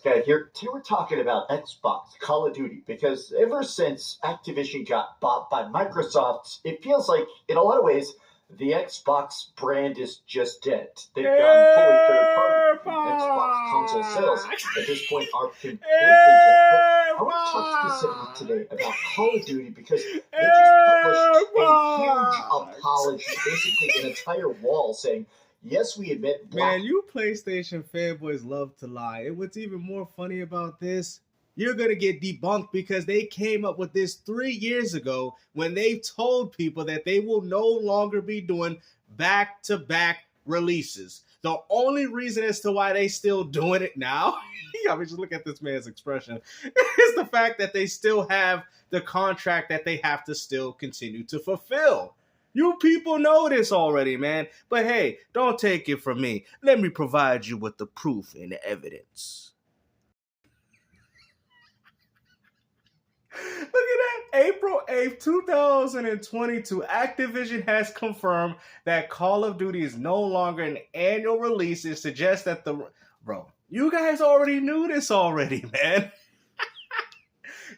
Okay, here we're talking about Xbox, Call of Duty, because ever since Activision got bought by Microsoft, it feels like, in a lot of ways, the Xbox brand is just dead. They've gone fully third party. Xbox console sales at this point are completely dead. But I want to talk specifically today about Call of Duty because they just published a huge apology, basically an entire wall saying, yes, we admit Black. Man, you PlayStation fanboys love to lie. And what's even more funny about this, you're going to get debunked because they came up with this 3 years ago when they told people that they will no longer be doing back-to-back releases. The only reason as to why they still doing it now, I mean, just look at this man's expression, is the fact that they still have the contract that they have to still continue to fulfill. You people know this already, man. But hey, don't take it from me. Let me provide you with the proof and the evidence. Look at that. April 8th, 2022, Activision has confirmed that Call of Duty is no longer an annual release. It suggests that Bro, you guys already knew this already, man.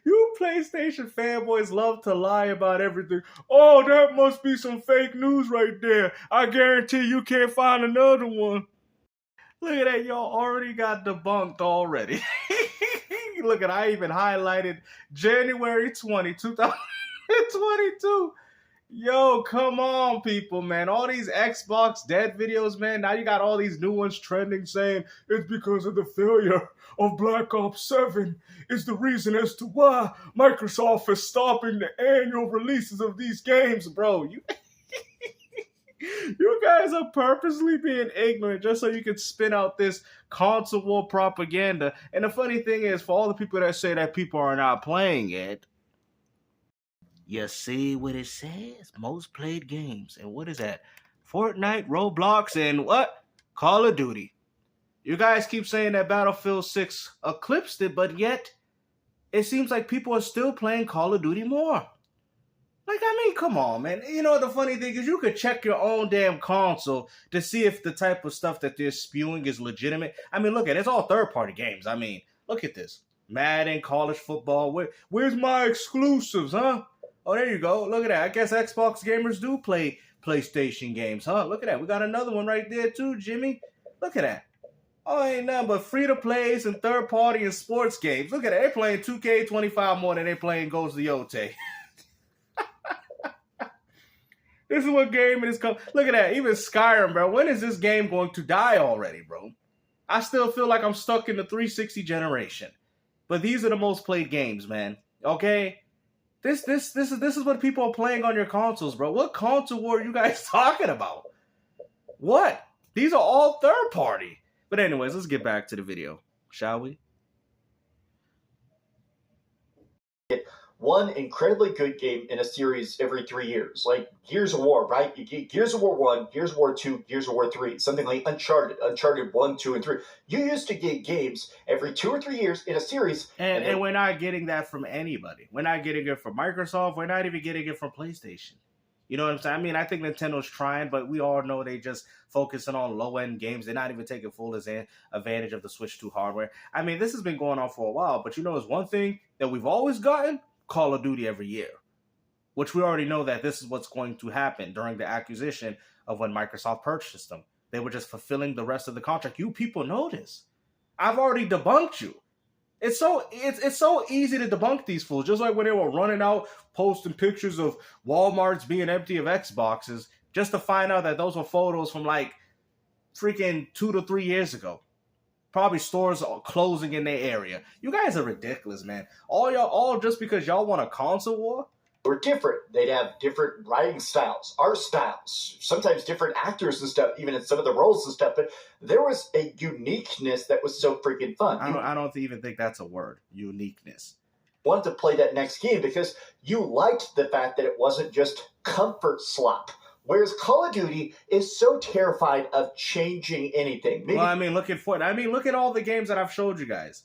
You PlayStation fanboys love to lie about everything. Oh, that must be some fake news right there. I guarantee you can't find another one. Look at that. Y'all already got debunked already. Look at, I even highlighted January 20, 2022. Yo, come on, people, man. All these Xbox dead videos, man. Now you got all these new ones trending saying it's because of the failure of Black Ops 7 is the reason as to why Microsoft is stopping the annual releases of these games, bro. You guys are purposely being ignorant just so you can spin out this console war propaganda. And the funny thing is, for all the people that say that people are not playing it, you see what it says? Most played games. And what is that? Fortnite, Roblox, and what? Call of Duty. You guys keep saying that Battlefield 6 eclipsed it, but yet it seems like people are still playing Call of Duty more. Like, I mean, come on, man. You know, the funny thing is you could check your own damn console to see if the type of stuff that they're spewing is legitimate. I mean, look at it. It's all third-party games. I mean, look at this. Madden, college football. Where's my exclusives, huh? Oh, there you go. Look at that. I guess Xbox gamers do play PlayStation games, huh? Look at that. We got another one right there, too, Jimmy. Look at that. Oh, ain't nothing but free-to-plays and third-party and sports games. Look at that. They're playing 2K25 more than they're playing Ghost of Yote. This is what game it is called. Look at that. Even Skyrim, bro. When is this game going to die already, bro? I still feel like I'm stuck in the 360 generation. But these are the most played games, man. Okay? This is what people are playing on your consoles, bro. What console war are you guys talking about? What? These are all third party. But anyways, let's get back to the video, shall we? One incredibly good game in a series every 3 years, like Gears of War, right? You get Gears of War 1, Gears of War 2, Gears of War 3, something like Uncharted 1, 2, and 3. You used to get games every 2 or 3 years in a series. And we're not getting that from anybody. We're not getting it from Microsoft. We're not even getting it from PlayStation. You know what I'm saying? I mean, I think Nintendo's trying, but we all know they just focusing on low-end games. They're not even taking full advantage of the Switch 2 hardware. I mean, this has been going on for a while, but you know, it's one thing that we've always gotten: Call of Duty every year, which we already know that this is what's going to happen during the acquisition of when Microsoft purchased them. They were just fulfilling the rest of the contract. You people know this. I've already debunked you. It's so easy to debunk these fools. Just like when they were running out, posting pictures of Walmarts being empty of Xboxes, just to find out that those were photos from like freaking 2 to 3 years ago. Probably stores are closing in their area. You guys are ridiculous, man. All just because y'all want a console war? Were different. They'd have different writing styles, art styles, sometimes different actors and stuff, even in some of the roles and stuff. But there was a uniqueness that was so freaking fun. I don't even think that's a word, uniqueness. Wanted to play that next game because you liked the fact that it wasn't just comfort slop. Whereas Call of Duty is so terrified of changing anything. Well, I mean, look at Fortnite. I mean, look at all the games that I've showed you guys.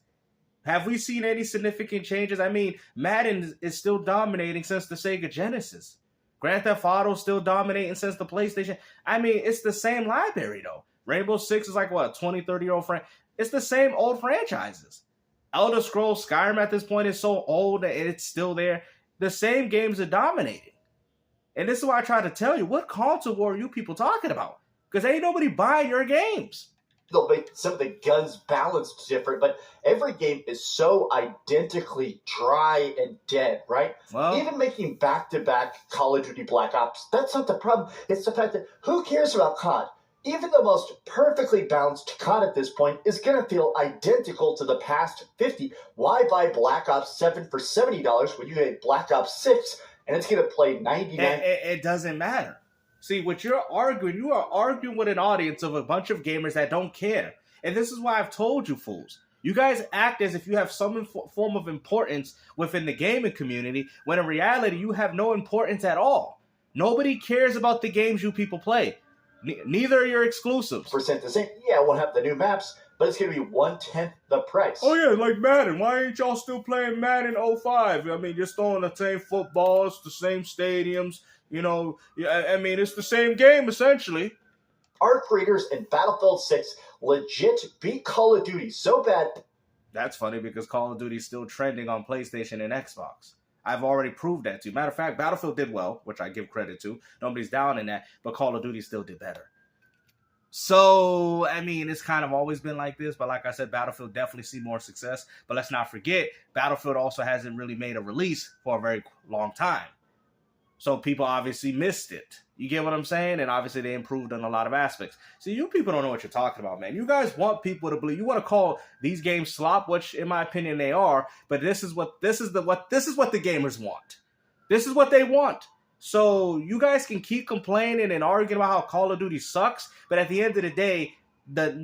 Have we seen any significant changes? I mean, Madden is still dominating since the Sega Genesis. Grand Theft Auto is still dominating since the PlayStation. I mean, it's the same library, though. Rainbow Six is like, what, 20, 30-year-old franchise? It's the same old franchises. Elder Scrolls Skyrim at this point is so old and it's still there. The same games are dominating. And this is why I try to tell you, what console war are you people talking about? Because ain't nobody buying your games. They'll make some of the guns balanced different, but every game is so identically dry and dead, right? Well, even making back-to-back Call of Duty Black Ops, that's not the problem. It's the fact that who cares about COD? Even the most perfectly balanced COD at this point is going to feel identical to the past 50. Why buy Black Ops 7 for $70 when you get Black Ops 6 and it's going to play 99? It doesn't matter. See, what you are arguing with an audience of a bunch of gamers that don't care. And this is why I've told you fools. You guys act as if you have some form of importance within the gaming community, when in reality, you have no importance at all. Nobody cares about the games you people play. Neither are your exclusives. Percent the same. Yeah, we'll have the new maps, but it's going to be 1/10 the price. Oh yeah, like Madden. Why ain't y'all still playing Madden 05? I mean, you're throwing the same footballs, the same stadiums. You know, I mean, it's the same game, essentially. Arc Raiders and Battlefield 6 legit beat Call of Duty so bad. That's funny because Call of Duty is still trending on PlayStation and Xbox. I've already proved that to you. Matter of fact, Battlefield did well, which I give credit to. Nobody's down in that, but Call of Duty still did better. So, I mean, it's kind of always been like this, but like I said, Battlefield definitely see more success. But let's not forget, Battlefield also hasn't really made a release for a very long time. So people obviously missed it. You get what I'm saying? And obviously they improved on a lot of aspects. See, you people don't know what you're talking about, man. You guys want people to believe. You want to call these games slop, which in my opinion they are. But this is what the gamers want. This is what they want. So you guys can keep complaining and arguing about how Call of Duty sucks, but at the end of the day, the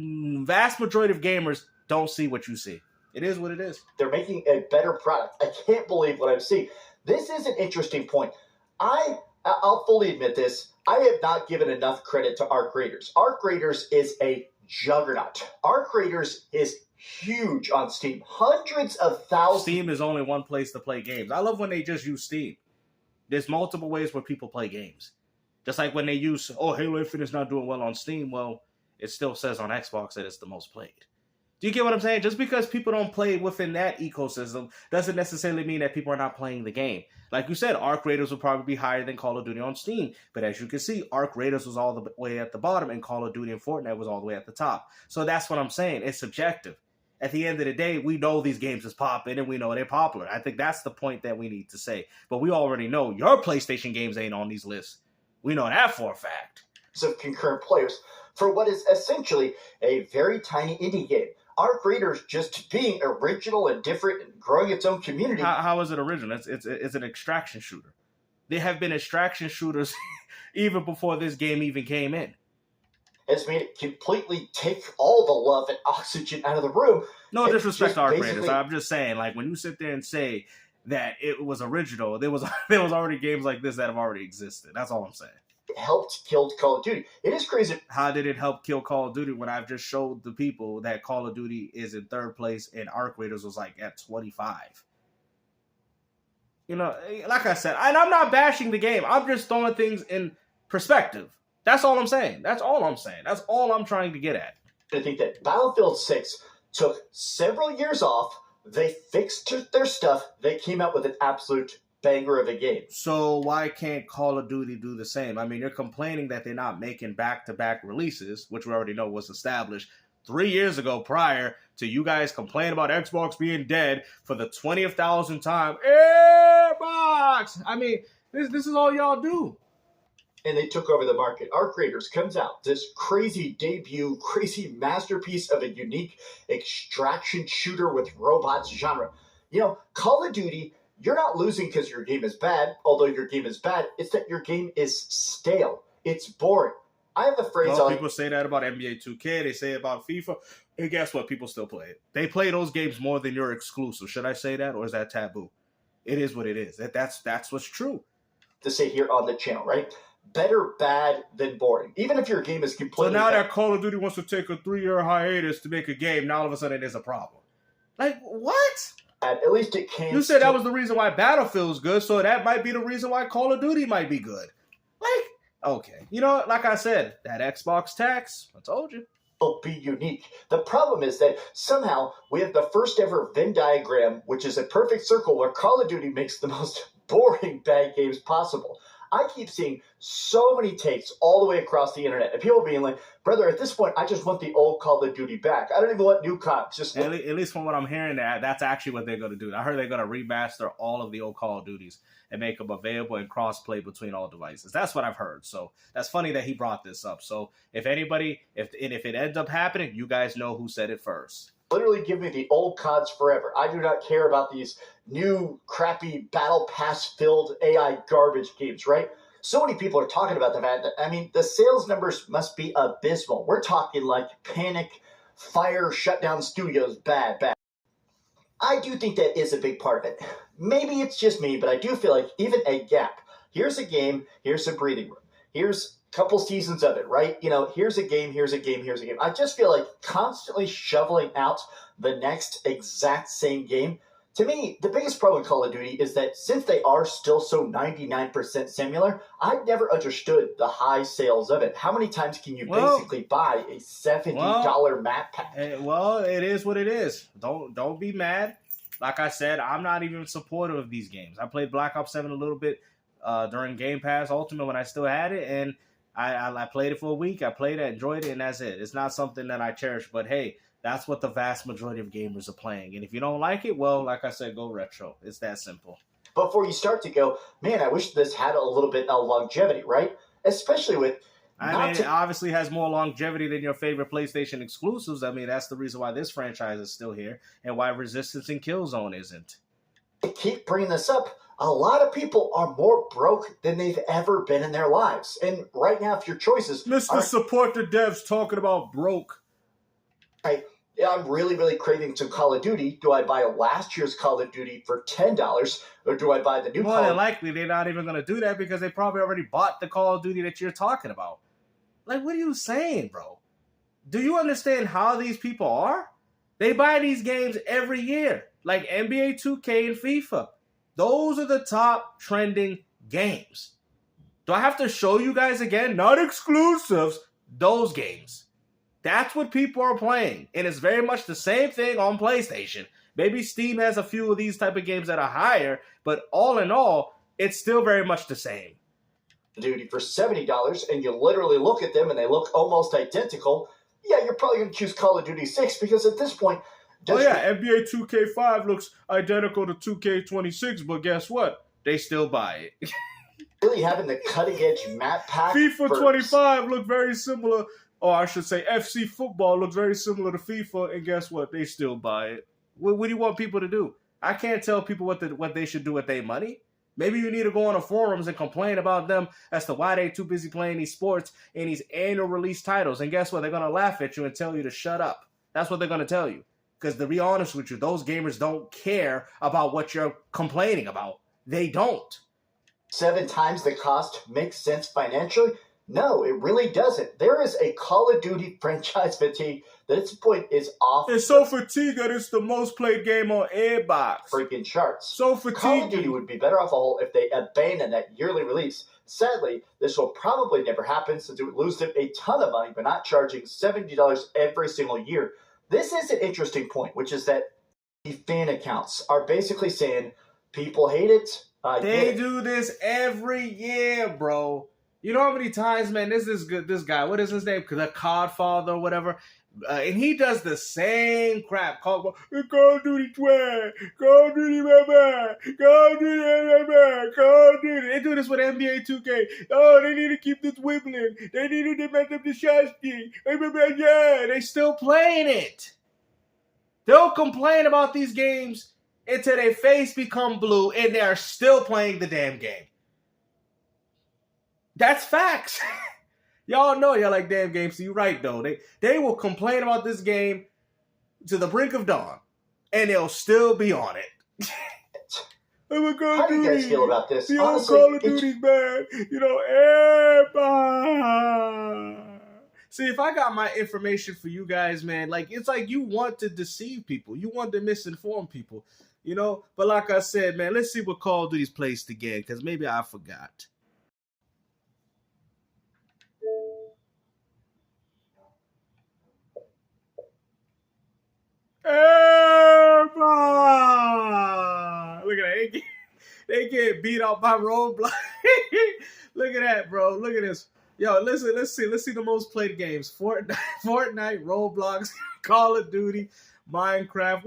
vast majority of gamers don't see what you see. It is what it is. They're making a better product. I can't believe what I'm seeing. This is an interesting point. I'll fully admit this. I have not given enough credit to Arc Raiders. Arc Raiders is a juggernaut. Arc Raiders is huge on Steam. Hundreds of thousands. Steam is only one place to play games. I love when they just use Steam. There's multiple ways where people play games. Just like when they use, Halo Infinite's not doing well on Steam. Well, it still says on Xbox that it's the most played. Do you get what I'm saying? Just because people don't play within that ecosystem doesn't necessarily mean that people are not playing the game. Like you said, Arc Raiders will probably be higher than Call of Duty on Steam. But as you can see, Arc Raiders was all the way at the bottom and Call of Duty and Fortnite was all the way at the top. So that's what I'm saying. It's subjective. At the end of the day, we know these games is popping and we know they're popular. I think that's the point that we need to say. But we already know your PlayStation games ain't on these lists. We know that for a fact. Of concurrent players for what is essentially a very tiny indie game. Arc Raiders just being original and different and growing its own community. How is it original? It's an extraction shooter. There have been extraction shooters even before this game even came in. Has made it completely take all the love and oxygen out of the room. No disrespect to Arc Raiders. I'm just saying, like, when you sit there and say that it was original, there was already games like this that have already existed. That's all I'm saying. It helped kill Call of Duty. It is crazy. How did it help kill Call of Duty when I've just showed the people that Call of Duty is in third place and Arc Raiders was like at 25? You know, like I said, and I'm not bashing the game. I'm just throwing things in perspective. That's all I'm saying. That's all I'm saying. That's all I'm trying to get at. I think that Battlefield 6 took several years off. They fixed their stuff. They came out with an absolute banger of a game. So why can't Call of Duty do the same? I mean, you're complaining that they're not making back-to-back releases, which we already know was established 3 years ago prior to you guys complaining about Xbox being dead for the 20,000th time. Xbox! I mean, this is all y'all do. And they took over the market. Arc Raiders comes out, this crazy debut, crazy masterpiece of a unique extraction shooter with robots genre. You know, Call of Duty, you're not losing because your game is bad, although your game is bad. It's that your game is stale. It's boring. I have a phrase on... People say that about NBA 2K. They say it about FIFA. And guess what? People still play it. They play those games more than your exclusive. Should I say that, or is that taboo? It is what it is. That's what's true. To say here on the channel, right? Better bad than boring. Even if your game is completely... So now that Call of Duty wants to take a 3-year hiatus to make a game, now all of a sudden there's a problem. Like, what? At least it came... You said that was the reason why Battlefield's good, so that might be the reason why Call of Duty might be good. Like, okay. You know, like I said, that Xbox tax, I told you. will be unique. The problem is that somehow we have the first ever Venn diagram, which is a perfect circle where Call of Duty makes the most boring bad games possible. I keep seeing so many takes all the way across the internet, and people being like, "Brother, at this point, I just want the old Call of Duty back. I don't even want new cops." Just at least from what I'm hearing, that's actually what they're going to do. I heard they're going to remaster all of the old Call of Duties and make them available and cross-play between all devices. That's what I've heard. So that's funny that he brought this up. So if it ends up happening, you guys know who said it first. Literally give me the old CODs forever. I do not care about these new crappy battle pass filled AI garbage games, right? So many people are talking about the fact that, I mean, the sales numbers must be abysmal. We're talking like Panic, Fire, Shutdown Studios, bad. I do think that is a big part of it. Maybe it's just me, but I do feel like even a gap. Here's a game, here's a breathing room. Here's a couple seasons of it, right? Here's a game. I just feel like constantly shoveling out the next exact same game. To me, the biggest problem with Call of Duty is that since they are still so 99% similar, I've never understood the high sales of it. How many times can you basically buy a $70 map pack? Well, it is what it is. Don't be mad. Like I said, I'm not even supportive of these games. I played Black Ops 7 a little bit during Game Pass Ultimate when I still had it, and I played it for a week. I played it, enjoyed it, and that's it. It's not something that I cherish, but hey, that's what the vast majority of gamers are playing. And if you don't like it, well, like I said, go retro. It's that simple. Before you start to go, man, I wish this had a little bit of longevity, right? Especially with... it obviously has more longevity than your favorite PlayStation exclusives. I mean, that's the reason why this franchise is still here and why Resistance and Killzone isn't. I keep bringing this up. A lot of people are more broke than they've ever been in their lives. And right now, if your choices... Mr. Support the Devs talking about broke. I'm really, really craving some Call of Duty. Do I buy last year's Call of Duty for $10, or do I buy the new Call of Duty? More than likely, they're not even going to do that because they probably already bought the Call of Duty that you're talking about. Like, what are you saying, bro? Do you understand how these people are? They buy these games every year, like NBA 2K and FIFA. Those are the top trending games. Do I have to show you guys again? Not exclusives, those games. That's what people are playing. And it's very much the same thing on PlayStation. Maybe Steam has a few of these type of games that are higher, but all in all, it's still very much the same. Duty for $70, and you literally look at them and they look almost identical. Yeah, you're probably going to choose Call of Duty 6 because at this point... NBA 2K5 looks identical to 2K26, but guess what? They still buy it. Really having the cutting-edge map pack... FIFA 25 look very similar... Or I should say FC Football looks very similar to FIFA, and guess what? They still buy it. What do you want people to do? I can't tell people what they should do with their money. Maybe you need to go on the forums and complain about them as to why they're too busy playing these sports and these annual release titles. And guess what? They're going to laugh at you and tell you to shut up. That's what they're going to tell you. Because to be honest with you, those gamers don't care about what you're complaining about. They don't. 7 times the cost makes sense financially? No, it really doesn't. There is a Call of Duty franchise fatigue that at this point is off. It's so fatigued that it's the most played game on Xbox. Freaking charts. So fatigued. Call of Duty would be better off a whole if they abandoned that yearly release. Sadly, this will probably never happen since it would lose them a ton of money by not charging $70 every single year. This is an interesting point, which is that the fan accounts are basically saying people hate it. They do this every year, bro. You know how many times, man, this guy, what is his name? The Codfather or whatever. And he does the same crap. Call of Duty 12, Call of Duty, Call of Duty, Call of Duty. They do this with NBA 2K. Oh, they need to keep this wibbling. They need to mess up the shot stick. Yeah, they still playing it. They'll complain about these games until their face become blue and they are still playing the damn game. That's facts. Y'all know y'all like damn games, so you're right, though. They will complain about this game to the brink of dawn, and they'll still be on it. How do you guys feel about this? The old Call of Duty's bad. Everybody. See, if I got my information for you guys, man, it's like you want to deceive people. You want to misinform people, But like I said, man, let's see what Call of Duty's placed again, because maybe I forgot. Look at that. They get beat out by Roblox. Look at that, bro. Look at this. Yo, listen, let's see the most played games. Fortnite, Roblox, Call of Duty, Minecraft.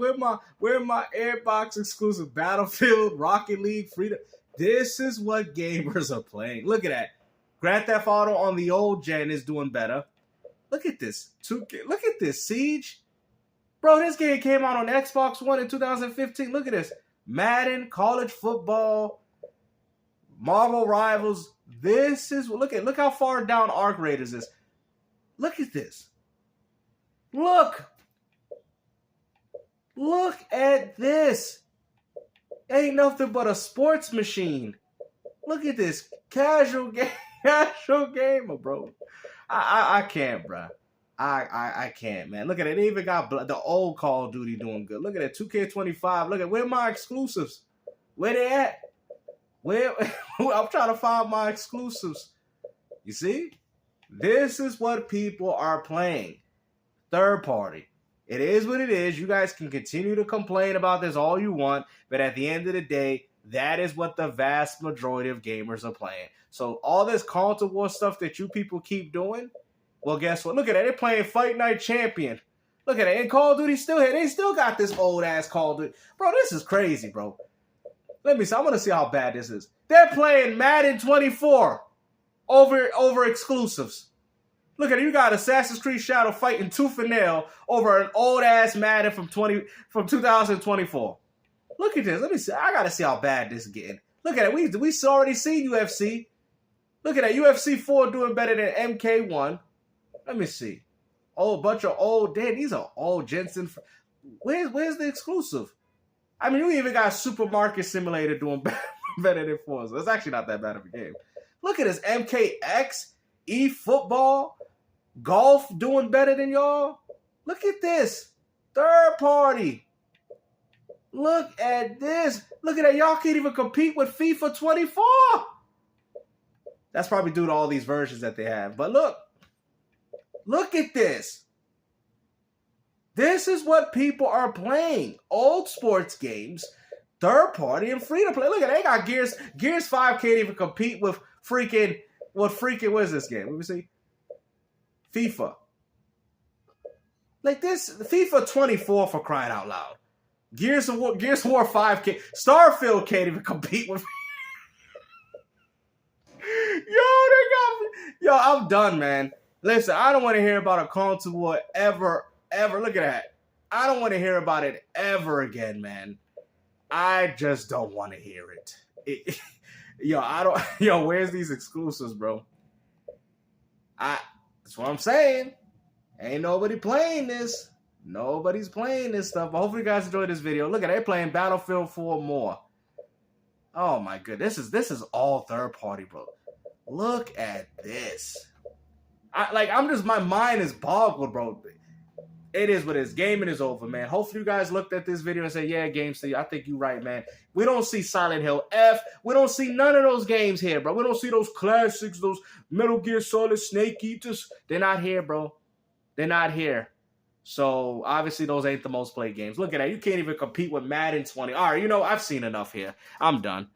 Where my Airbox exclusive Battlefield, Rocket League, Freedom. This is what gamers are playing. Look at that. Grand Theft Auto on the old gen is doing better. Look at this. Look at this. Siege. Bro, this game came out on Xbox One in 2015. Look at this. Madden, college football, Marvel Rivals. This is, look how far down Arc Raiders is. Look at this. Look at this. Ain't nothing but a sports machine. Look at this. Casual gamer, bro. I can't, bro. I can't, man. Look at it. They even got the old Call of Duty doing good. Look at it. 2K25. Look at where my exclusives. Where they at? Where I'm trying to find my exclusives. You see? This is what people are playing. Third party. It is what it is. You guys can continue to complain about this all you want, but at the end of the day, that is what the vast majority of gamers are playing. So all this console war stuff that you people keep doing, well, guess what? Look at that. They're playing Fight Night Champion. Look at that. And Call of Duty still here. They still got this old-ass Call of Duty. Bro, this is crazy, bro. Let me see. I want to see how bad this is. They're playing Madden 24 over exclusives. Look at it. You got Assassin's Creed Shadow fighting tooth and nail over an old-ass Madden from 2024. Look at this. Let me see. I got to see how bad this is getting. Look at it. We already seen UFC. Look at that. UFC 4 doing better than MK1. Let me see. Oh, a bunch of old, damn, these are old Jensen. Where's the exclusive? I mean, you even got Supermarket Simulator doing better than Forza. It's actually not that bad of a game. Look at this. MKX, eFootball, Golf doing better than y'all. Look at this. Third party. Look at this. Look at that. Y'all can't even compete with FIFA 24. That's probably due to all these versions that they have. But look at this. This is what people are playing. Old sports games, third party, and free to play. Look at that. They got Gears. Gears 5 can't even compete with what is this game? Let me see. FIFA. Like this, FIFA 24 for crying out loud. Gears of War 5 can't. Starfield can't even compete with. Yo, I'm done, man. Listen, I don't want to hear about a console war ever. Look at that. I don't want to hear about it ever again, man. I just don't want to hear it. Where's these exclusives, bro? That's what I'm saying. Ain't nobody playing this. Nobody's playing this stuff. But hopefully you guys enjoyed this video. Look at it. They're playing Battlefield 4 more. Oh my goodness. This is all third party, bro. Look at this. My mind is boggled, bro. It is what it is. Gaming is over, man. Hopefully you guys looked at this video and said, yeah, GameStay, I think you're right, man. We don't see Silent Hill F. We don't see none of those games here, bro. We don't see those classics, those Metal Gear Solid, Snake Eaters. They're not here, bro. They're not here. So, obviously, those ain't the most played games. Look at that. You can't even compete with Madden 20. All right, I've seen enough here. I'm done.